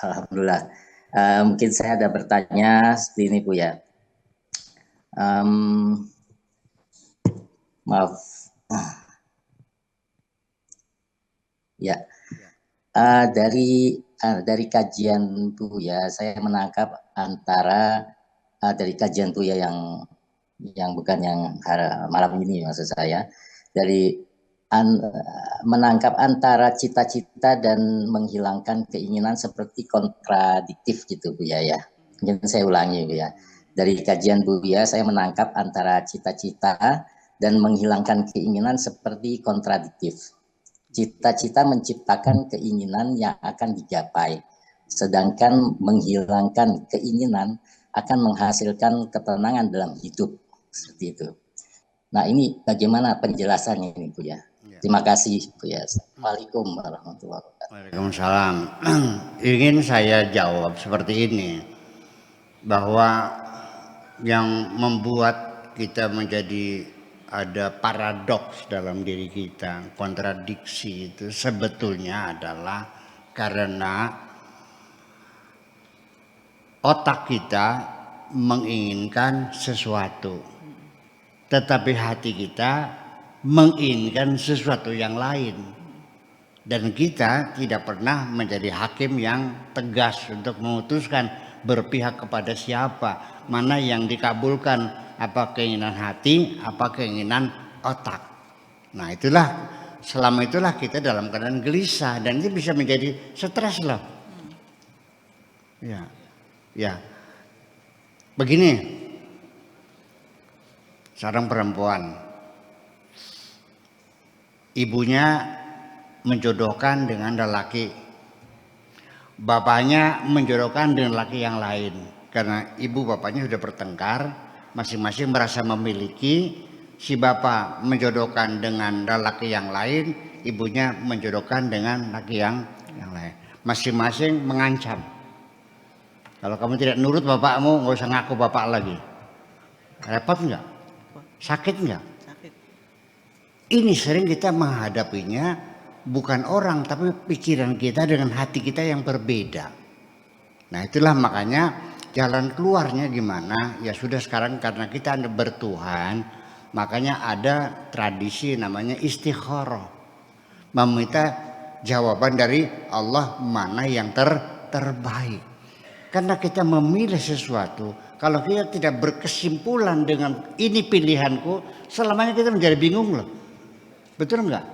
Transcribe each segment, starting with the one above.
Alhamdulillah. Mungkin saya ada bertanya seperti ini Bu ya. Maaf. Ya, dari kajian Bu ya, saya menangkap antara dari kajian Bu ya yang bukan yang malam ini maksud saya, dari menangkap antara cita-cita dan menghilangkan keinginan seperti kontradiktif gitu Bu ya. Mungkin saya ulangi Bu ya. Dari kajian Bu ya, saya menangkap antara cita-cita dan menghilangkan keinginan seperti kontradiktif. Cita-cita menciptakan keinginan yang akan digapai, sedangkan menghilangkan keinginan akan menghasilkan ketenangan dalam hidup. Seperti itu. Nah, ini bagaimana penjelasannya ini Bu ya? Terima kasih Bu ya. Assalamualaikum warahmatullahi wabarakatuh. Waalaikumsalam. Ingin saya jawab seperti ini, bahwa yang membuat kita menjadi ada paradoks dalam diri kita, kontradiksi itu sebetulnya adalah karena otak kita menginginkan sesuatu, tetapi hati kita menginginkan sesuatu yang lain. Dan kita tidak pernah menjadi hakim yang tegas untuk memutuskan berpihak kepada siapa, mana yang dikabulkan, apa keinginan hati, apa keinginan otak. Nah itulah, selama itulah kita dalam keadaan gelisah dan itu bisa menjadi stres loh. Ya, begini, seorang perempuan, ibunya menjodohkan dengan lelaki, bapaknya menjodohkan dengan lelaki yang lain. Karena ibu bapaknya sudah bertengkar, masing-masing merasa memiliki. Si bapak menjodohkan dengan lelaki yang lain, ibunya menjodohkan dengan lelaki yang lain. Masing-masing mengancam, kalau kamu tidak nurut bapakmu, nggak usah ngaku bapak lagi. Repot nggak? Sakit nggak? Ini sering kita menghadapinya, bukan orang tapi pikiran kita dengan hati kita yang berbeda. Nah itulah makanya jalan keluarnya gimana? Ya sudah, sekarang karena kita bertuhan, makanya ada tradisi namanya istikharah, meminta jawaban dari Allah mana yang terbaik. Karena kita memilih sesuatu, kalau kita tidak berkesimpulan dengan ini pilihanku, selamanya kita menjadi bingung loh. Betul enggak?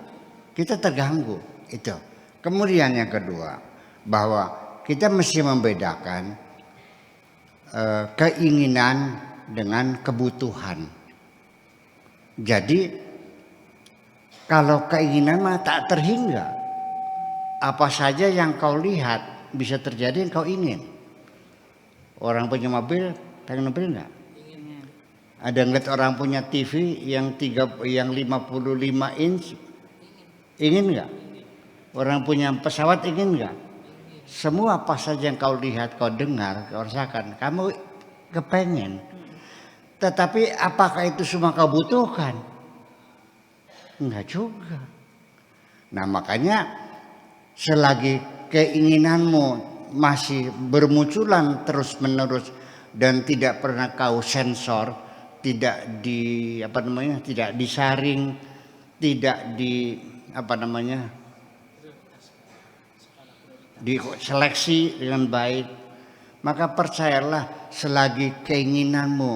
Kita terganggu itu. Kemudian yang kedua, bahwa kita mesti membedakan keinginan dengan kebutuhan. Jadi kalau keinginan mah tak terhingga, apa saja yang kau lihat bisa terjadi yang kau ingin. Orang punya mobil, pengen mobil enggak? Ada ngeliat orang punya TV yang 55 inch, ingin nggak? Orang punya pesawat ingin nggak? Semua apa saja yang kau lihat, kau dengar, kau rasakan, kamu kepengen. Tetapi apakah itu semua kau butuhkan? Enggak juga. Nah makanya selagi keinginanmu masih bermunculan terus menerus dan tidak pernah kau sensor, tidak tidak disaring, tidak diseleksi dengan baik, maka percayalah, selagi keinginanmu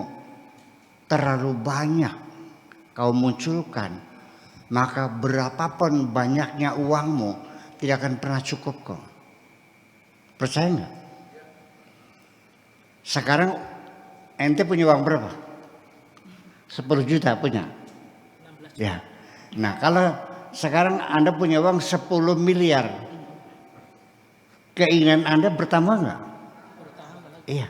terlalu banyak kau munculkan, maka berapapun banyaknya uangmu tidak akan pernah cukup kok. Percaya nggak? Sekarang ente punya uang berapa? 10 juta punya? 16. Ya. Nah kalau sekarang Anda punya uang 10 miliar, keinginan Anda bertambah nggak? Iya.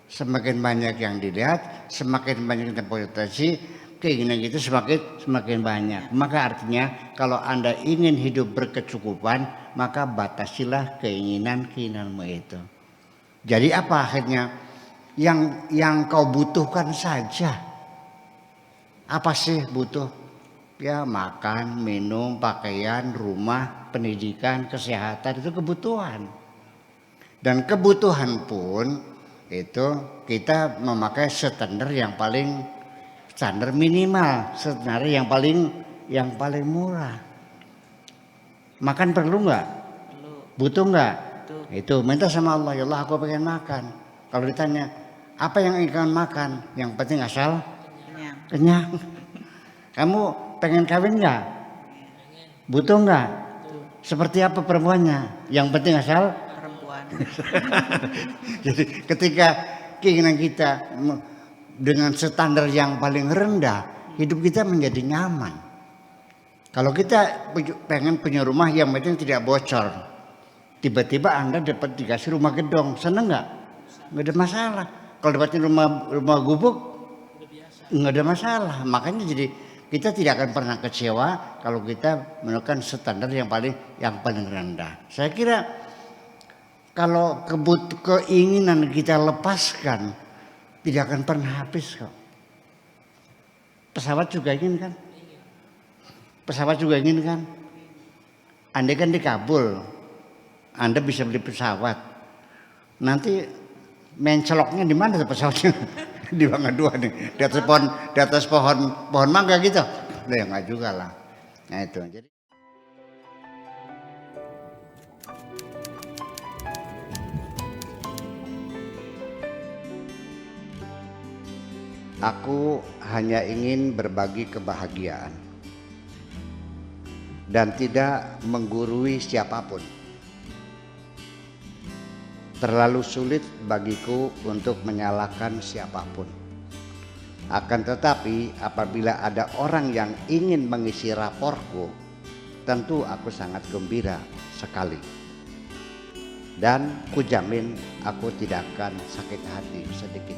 Semakin banyak yang dilihat, semakin banyak yang potensi, keinginan itu semakin banyak. Maka artinya kalau Anda ingin hidup berkecukupan, maka batasilah keinginanmu itu. Jadi apa akhirnya? Yang kau butuhkan saja. Apa sih butuh? Ya makan, minum, pakaian, rumah, pendidikan, kesehatan, itu kebutuhan. Dan kebutuhan pun itu kita memakai standar yang paling standar minimal, standar yang paling murah. Makan perlu nggak? Butuh nggak? Itu minta sama Allah, ya Allah aku pengen makan. Kalau ditanya apa yang ingin makan, yang penting asal kenyang. Kamu pengen kawin nggak? Butuh nggak? Seperti apa perempuannya? Yang penting asal perempuan. Jadi ketika keinginan kita dengan standar yang paling rendah, hidup kita menjadi nyaman. Kalau kita pengen punya rumah yang penting tidak bocor, tiba-tiba Anda dapat dikasih rumah gedong, seneng nggak? Nggak ada masalah. Kalau dapatin rumah gubuk, nggak ada masalah. Makanya jadi kita tidak akan pernah kecewa kalau kita menemukan standar yang paling rendah. Saya kira kalau keinginan kita lepaskan, tidak akan pernah habis kok. Pesawat juga ingin kan? Pesawat juga ingin kan? Andai kan di Kabul, Anda bisa beli pesawat. Nanti menceloknya di mana tuh pesawatnya? Di Bangga Dua nih, di atas pohon mangga gitu. Lah ya enggak juga lah. Nah itu. Jadi aku hanya ingin berbagi kebahagiaan dan tidak menggurui siapapun. Terlalu sulit bagiku untuk menyalahkan siapapun. Akan tetapi apabila ada orang yang ingin mengisi raporku, tentu aku sangat gembira sekali. Dan kujamin aku tidak akan sakit hati sedikit.